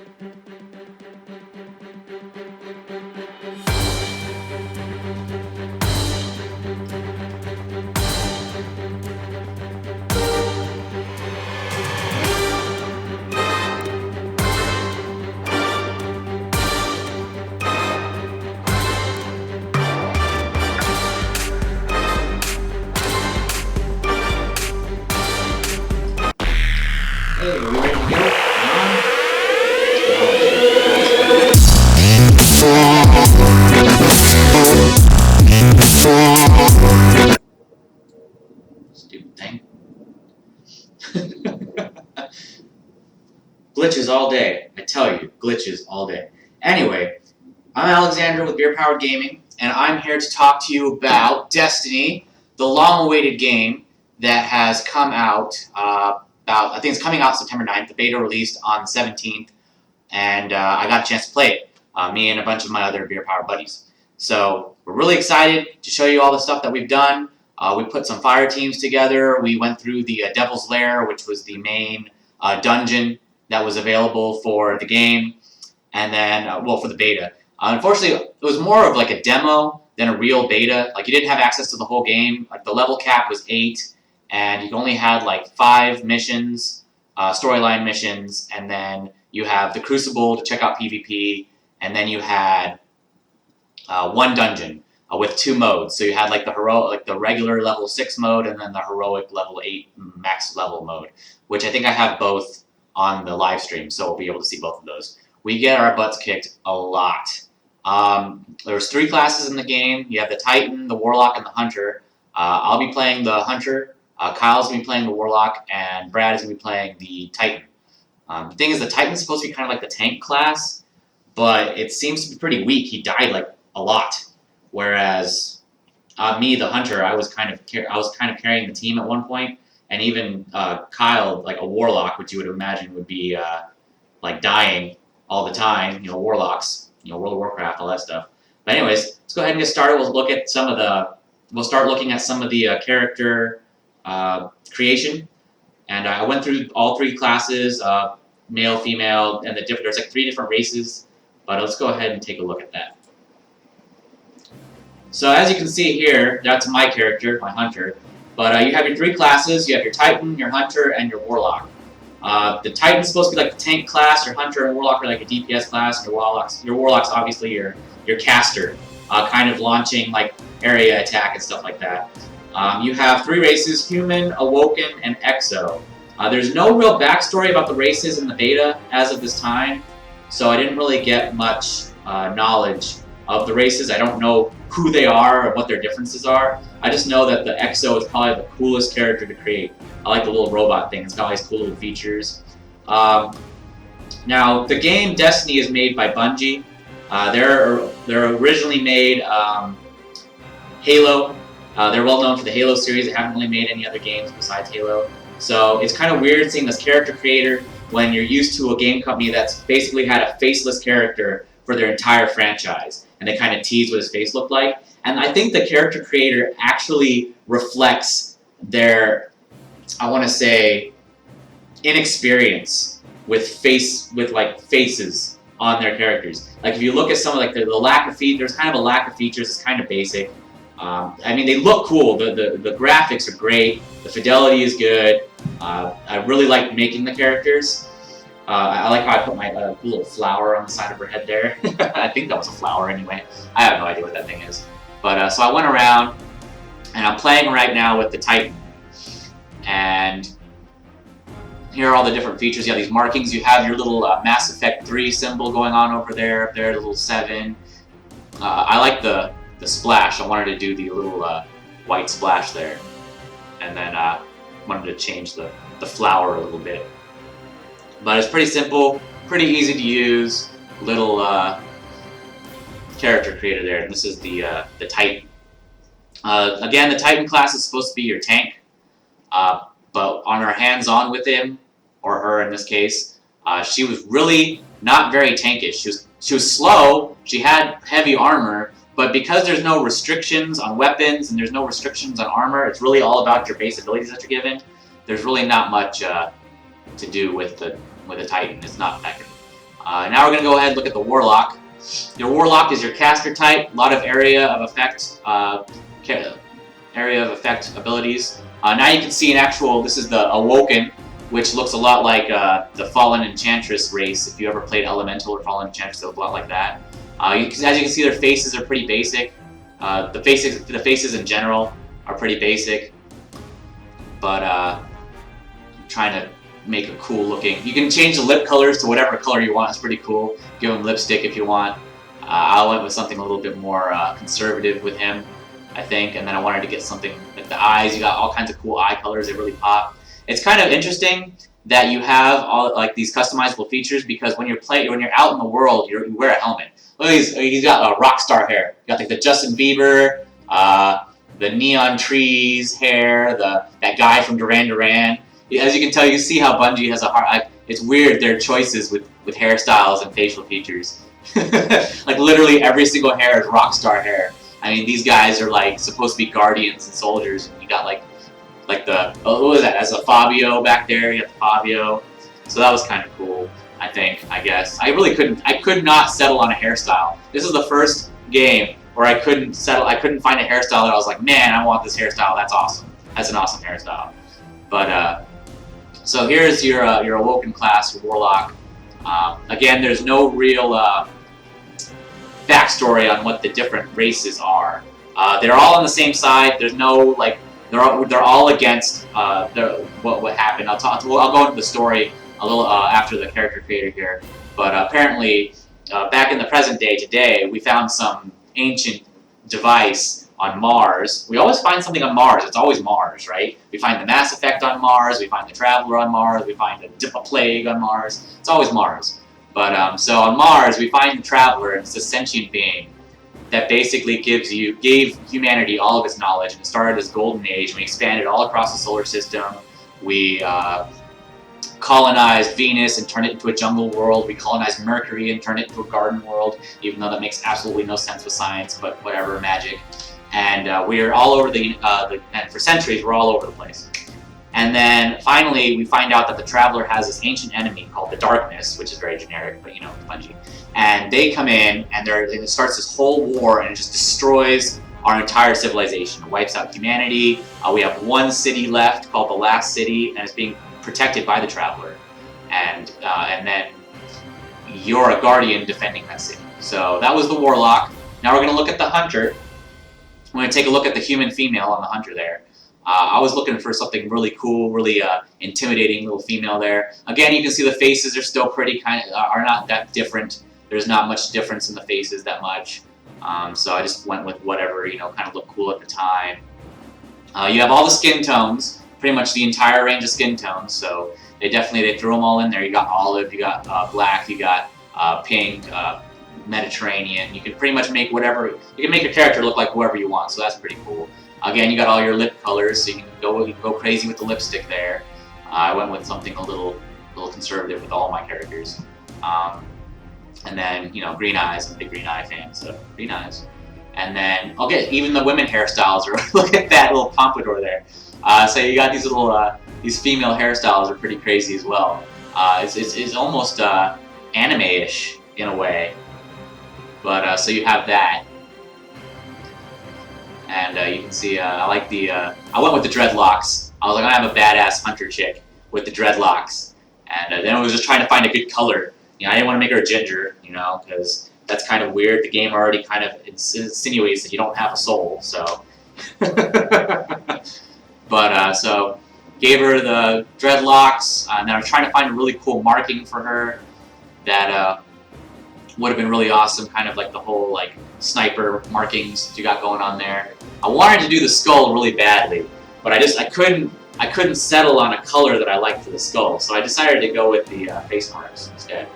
Hey, are we ready to go? Stupid thing. Glitches all day. I tell you, glitches all day. Anyway, I'm Alexander with Beer Powered Gaming, and I'm here to talk to you about Destiny, the long-awaited game that has come out I think it's coming out September 9th. The beta released on the 17th, and I got a chance to play it, me and a bunch of my other Beer Powered buddies. So we're really excited to show you all the stuff that we've done. We put some fire teams together. We went through the Devil's Lair, which was the main dungeon that was available for the game, and then, for the beta. Unfortunately, it was more of like a demo than a real beta. Like, you didn't have access to the whole game. Like, the level cap was 8, and you only had like 5 missions, storyline missions, and then you have the Crucible to check out PvP, and then you had one dungeon with 2 modes. So you had like the heroic, like the regular level 6 mode, and then the heroic level 8 max level mode, which I think I have both on the live stream, so we'll be able to see both of those. We get our butts kicked a lot. There's 3 classes in the game. You have the Titan, the Warlock, and the Hunter. I'll be playing the Hunter. Kyle's going to be playing the Warlock, and Brad is going to be playing the Titan. The thing is, the Titan's supposed to be kind of like the tank class, but it seems to be pretty weak. He died like a lot, whereas me, the Hunter, I was kind of carrying the team at one point, and even Kyle, like a Warlock, which you would imagine would be like dying all the time. You know, Warlocks, World of Warcraft, all that stuff. But anyways, let's go ahead and get started. We'll start looking at some of the character creation, and I went through all 3 classes, male, female, and there's like 3 different races. But let's go ahead and take a look at that. So as you can see here, that's my character, my Hunter. But you have your 3 classes. You have your Titan, your Hunter, and your Warlock. The Titan's supposed to be like the tank class. Your Hunter and Warlock are like a DPS class. Your Warlock's obviously your caster, kind of launching like area attack and stuff like that. You have 3 races: Human, Awoken, and Exo. There's no real backstory about the races in the beta as of this time, so I didn't really get much knowledge of the races. I don't know who they are or what their differences are. I just know that the Exo is probably the coolest character to create. I like the little robot thing. It's got all these cool little features. Now, the game Destiny is made by Bungie. They're originally made Halo. They're well known for the Halo series. They haven't really made any other games besides Halo. So it's kind of weird seeing this character creator when you're used to a game company that's basically had a faceless character for their entire franchise, and they kind of tease what his face looked like. And I think the character creator actually reflects their, I want to say, inexperience with faces on their characters. Like, if you look at some of like the lack of features, there's kind of a lack of features. It's kind of basic. I mean, they look cool. The graphics are great. The fidelity is good. I really like making the characters. I like how I put my little flower on the side of her head there. I think that was a flower anyway. I have no idea what that thing is. But so I went around, and I'm playing right now with the Titan. And here are all the different features. You have these markings. You have your little Mass Effect 3 symbol going on over there. Up there, the little 7. I like the splash. I wanted to do the little white splash there. And then wanted to change the flower a little bit. But it's pretty simple, pretty easy to use, little character creator there. And this is the Titan. Again, the Titan class is supposed to be your tank, but on our hands-on with him, or her in this case, she was really not very tankish. She was slow, she had heavy armor, but because there's no restrictions on weapons and there's no restrictions on armor, it's really all about your base abilities that you're given. There's really not much to do with the Titan. It's not that good. Now we're going to go ahead and look at the Warlock. Your Warlock is your caster type, a lot of area of effect abilities. Now you can see an actual, this is the Awoken, which looks a lot like the Fallen Enchantress race. If you ever played Elemental or Fallen Enchantress, they look a lot like that. As you can see, their faces are pretty basic. The faces in general are pretty basic, but I'm trying to make it cool looking. You can change the lip colors to whatever color you want. It's pretty cool. Give him lipstick if you want. I went with something a little bit more conservative with him, I think, and then I wanted to get something with the eyes. You got all kinds of cool eye colors. They really pop. It's kind of interesting that you have all like these customizable features, because when you're out in the world, you wear a helmet. Look, he's got rock star hair. You got like the Justin Bieber, the neon trees hair, that guy from Duran Duran. As you can tell, you see how Bungie has a hard. It's weird their choices with hairstyles and facial features. Like literally every single hair is rock star hair. I mean, these guys are like supposed to be guardians and soldiers. And you got like the what was that? As a Fabio back there, you got the Fabio. So that was kind of cool. I guess I could not settle on a hairstyle. This is the first game where I couldn't find a hairstyle that I was like, man, I want this hairstyle. That's awesome. That's an awesome hairstyle. But so here's your Awoken class, your Warlock. Again, there's no real backstory on what the different races are. They're all on the same side. There's no like they're all against what happened. I'll go into the story a little after the character creator here. But apparently, back in the present day today, we found some ancient device on Mars. We always find something on Mars. It's always Mars, right? We find the Mass Effect on Mars. We find the Traveler on Mars. We find a plague on Mars. It's always Mars. But so on Mars, we find the Traveler, and it's a sentient being that basically gave humanity all of its knowledge, and it started this golden age. And we expanded all across the solar system. We colonized Venus and turned it into a jungle world. We colonized Mercury and turned it into a garden world, even though that makes absolutely no sense with science, but whatever, magic. And we are all over and for centuries, we're all over the place. And then finally, we find out that the Traveler has this ancient enemy called the Darkness, which is very generic, but you know, Bungie. And they come in, and it starts this whole war, and it just destroys our entire civilization. It wipes out humanity. We have one city left called the Last City, and it's being protected by the Traveler. And then you're a guardian defending that city. So that was the Warlock. Now we're going to look at the Hunter. I'm going to take a look at the human female on the Hunter there. I was looking for something really cool, really intimidating little female there. Again, you can see the faces are still pretty are not that different. There's not much difference in the faces that much. So I just went with whatever, kind of looked cool at the time. You have all the skin tones, pretty much the entire range of skin tones. So they threw them all in there. You got olive, you got black, you got pink, Mediterranean. You can pretty much make you can make your character look like whoever you want. So that's pretty cool. Again, you got all your lip colors, so you can go crazy with the lipstick there. I went with something a little conservative with all my characters. And then, green eyes. I'm a big green eye fan, so green eyes. And then, even the women hairstyles are, look at that little pompadour there. So you got these little, these female hairstyles are pretty crazy as well. It's almost anime-ish in a way. But, so you have that. And you can see, I like I went with the dreadlocks. I was like, I have a badass Hunter chick with the dreadlocks. And then I was just trying to find a good color. I didn't want to make her a ginger, because that's kind of weird. The game already kind of insinuates that you don't have a soul, so. But, so, gave her the dreadlocks, and then I was trying to find a really cool marking for her that would have been really awesome, kind of like the whole, sniper markings that you got going on there. I wanted to do the skull really badly, but I couldn't settle on a color that I liked for the skull, so I decided to go with the face marks instead.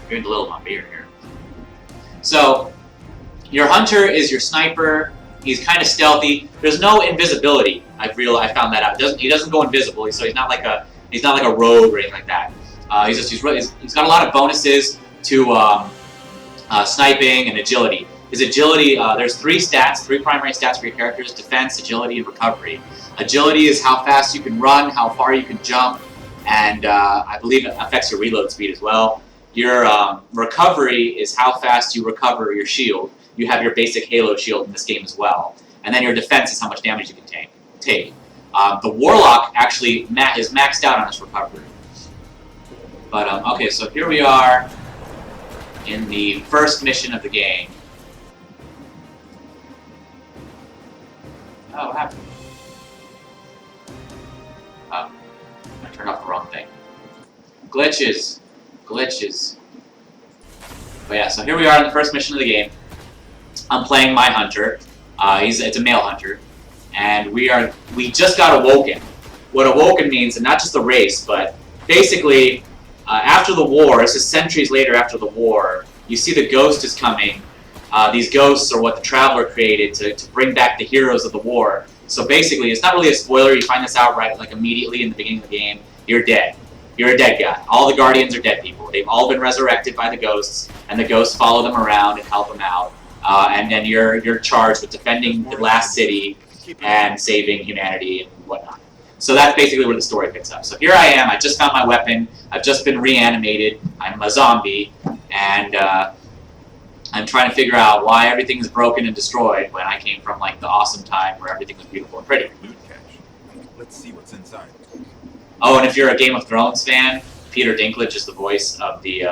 Getting a little of my beard here. So, your Hunter is your sniper. He's kind of stealthy. There's no invisibility. I found that out. He doesn't go invisible, so he's not like a rogue or anything like that. He's got a lot of bonuses to sniping and agility. His agility, there's three primary stats for your characters: defense, agility, and recovery. Agility is how fast you can run, how far you can jump, and I believe it affects your reload speed as well. Your recovery is how fast you recover your shield. You have your basic Halo shield in this game as well. And then your defense is how much damage you can take. The Warlock actually is maxed out on its recovery. But, okay, so here we are in the first mission of the game. Oh, what happened? Oh, I turned off the wrong thing. Glitches. But yeah, so here we are in the first mission of the game. I'm playing my hunter. It's a male hunter. And we just got awoken. What awoken means, and not just the race, but basically, after the war, this is centuries later after the war, you see the ghost is coming. These ghosts are what the Traveler created to bring back the heroes of the war. So basically, it's not really a spoiler. You find this out right like immediately in the beginning of the game. You're dead. You're a dead guy. All the Guardians are dead people. They've all been resurrected by the ghosts, and the ghosts follow them around and help them out. And then you're charged with defending the last city and saving humanity and whatnot. So that's basically where the story picks up. So here I am. I just found my weapon. I've just been reanimated. I'm a zombie, and I'm trying to figure out why everything is broken and destroyed when I came from like the awesome time where everything was beautiful and pretty. Let's see what's inside. Oh, and if you're a Game of Thrones fan, Peter Dinklage is the voice of the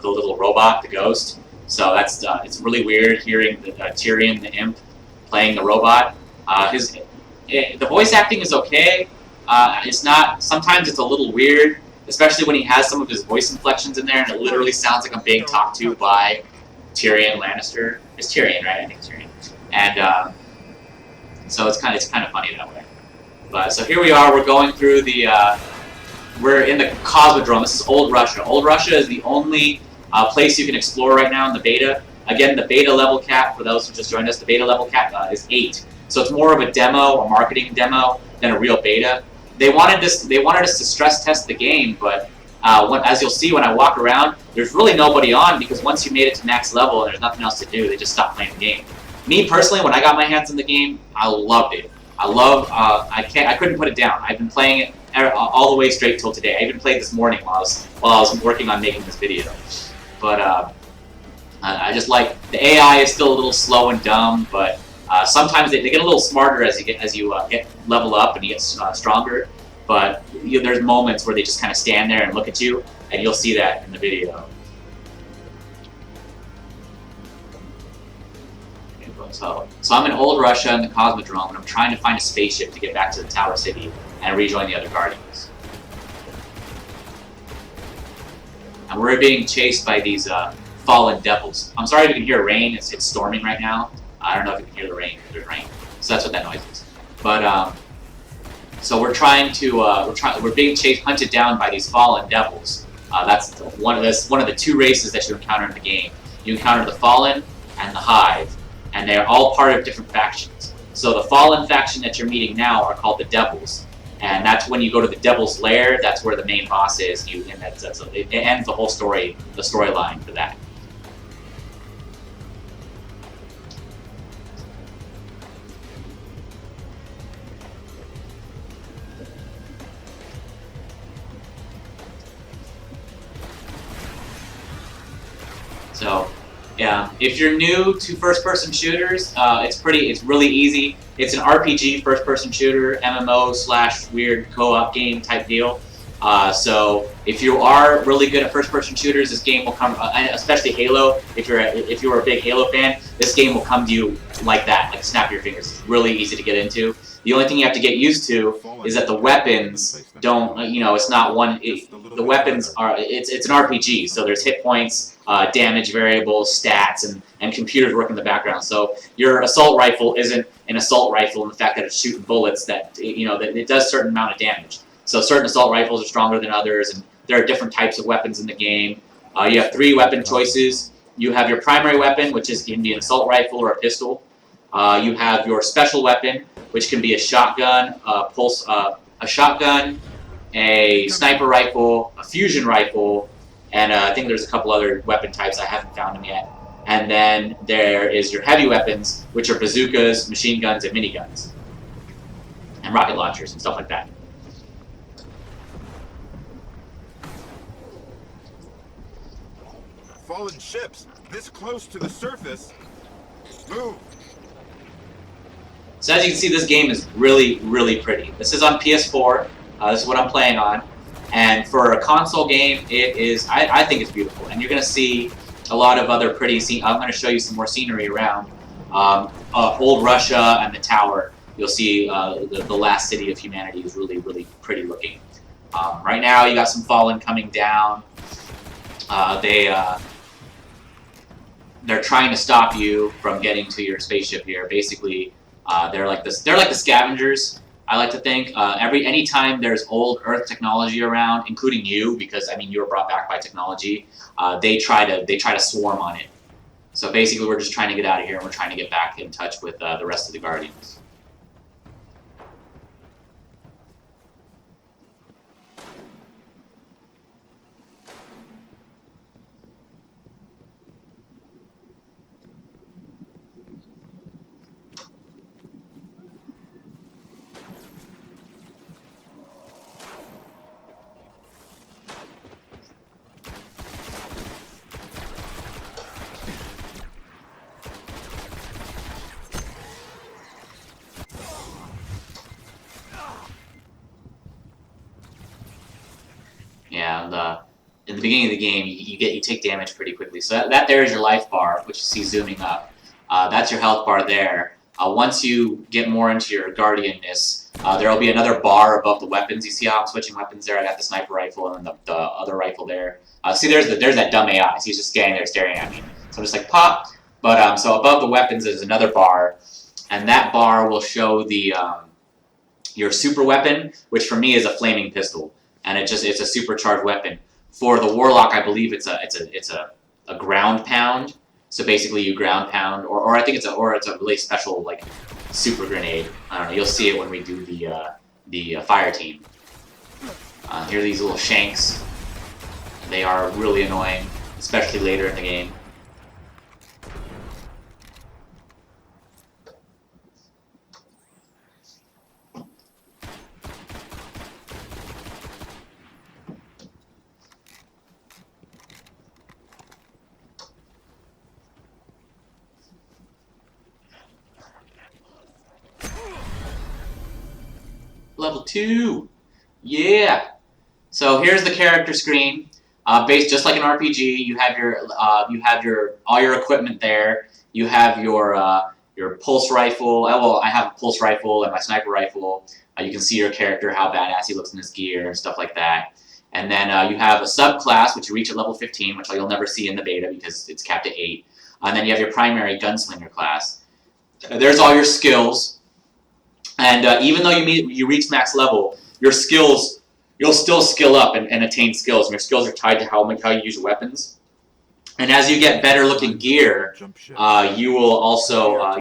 little robot, the ghost. So that's it's really weird hearing Tyrion the Imp playing the robot. The voice acting is okay. It's not. Sometimes it's a little weird, especially when he has some of his voice inflections in there, and it literally sounds like I'm being talked to by Tyrion Lannister. It's Tyrion, right? I think it's Tyrion. And so it's kind of funny that way. But so here we are. We're going through the. We're in the Cosmodrome. This is Old Russia. Old Russia is the only place you can explore right now in the beta. Again, the beta level cap, for those who just joined us, the beta level cap is 8. So it's more of a demo, a marketing demo, than a real beta. They wanted us to stress test the game, but as you'll see when I walk around, there's really nobody on because once you made it to max level and there's nothing else to do, they just stopped playing the game. Me personally, when I got my hands on the game, I loved it. I couldn't put it down. I've been playing it all the way straight till today. I even played this morning while I was working on making this video. But I just like the AI is still a little slow and dumb, but sometimes they get a little smarter as you get level up and you get stronger. But there's moments where they just kind of stand there and look at you, and you'll see that in the video. So I'm in Old Russia in the Cosmodrome, and I'm trying to find a spaceship to get back to the Tower City and rejoin the other Guardians. And we're being chased by these fallen devils. I'm sorry if you can hear rain. It's storming right now. I don't know if you can hear the rain. There's rain. So that's what that noise is. But so we're being hunted down by these fallen devils. That's one of the two races that you encounter in the game. You encounter the Fallen and the Hive, and they're all part of different factions. So the Fallen faction that you're meeting now are called the Devils, and that's when you go to the Devil's Lair. That's where the main boss is. It ends the whole story, the storyline for that. So, yeah, if you're new to first-person shooters, it's really easy. It's an RPG first-person shooter, MMO / weird co-op game type deal. So if you are really good at first-person shooters, this game will come, especially Halo. If you're a big Halo fan, this game will come to you like that, like snap your fingers. It's really easy to get into. The only thing you have to get used to is that the weapons don't, it's not one. The weapons are, it's an RPG, so there's hit points, damage variables, stats, and computers work in the background. So your assault rifle isn't an assault rifle in the fact that it's shooting bullets that, that it does a certain amount of damage. So certain assault rifles are stronger than others, and there are different types of weapons in the game. You have 3 weapon choices. You have your primary weapon, which can be an assault rifle or a pistol. You have your special weapon, which can be a shotgun, a shotgun, a sniper rifle, a fusion rifle, and I think there's a couple other weapon types. I haven't found them yet. And then there is your heavy weapons, which are bazookas, machine guns, and miniguns, and rocket launchers and stuff like that. fallen ships this close to the surface. Move. So as you can see, this game is really, really pretty. This is on PS4. This is what I'm playing on. And for a console game, it is, I think it's beautiful. And you're going to see a lot of other pretty scenes. I'm going to show you some more scenery around. Old Russia and the tower. You'll see the last city of humanity is really, really pretty looking. Right now, you got some Fallen coming down. They're trying to stop you from getting to your spaceship here. Basically, they're like this. They're like the scavengers. I like to think. Anytime there's old Earth technology around, including you, because I mean you were brought back by technology, they try to swarm on it. So basically, we're just trying to get out of here, and we're trying to get back in touch with the rest of the Guardians. Yeah, and in the beginning of the game, you take damage pretty quickly. So that there is your life bar, which you see zooming up. That's your health bar there. Once you get more into your guardianness, there will be another bar above the weapons. You see how I'm switching weapons there? I got the sniper rifle and then the other rifle there. See, there's that dumb AI. So he's just standing there staring at me. So I'm just like, pop. But so above the weapons is another bar, and that bar will show the your super weapon, which for me is a flaming pistol. And it's a supercharged weapon. For the Warlock, I believe it's a ground pound. So basically, you ground pound, or I think it's a really special like super grenade. I don't know. You'll see it when we do the fire team. Here are these little shanks. They are really annoying, especially later in the game. Level 2! Yeah! So here's the character screen. Based just like an RPG, you have all your equipment there. You have your pulse rifle. Well, I have a pulse rifle and my sniper rifle. You can see your character, how badass he looks in his gear and stuff like that. And then you have a subclass, which you reach at level 15, which you'll never see in the beta because it's capped at 8. And then you have your primary gunslinger class. There's all your skills. And even though you reach max level, your skills, you'll still skill up and attain skills. And your skills are tied to how you use your weapons. And as you get better looking gear, you will also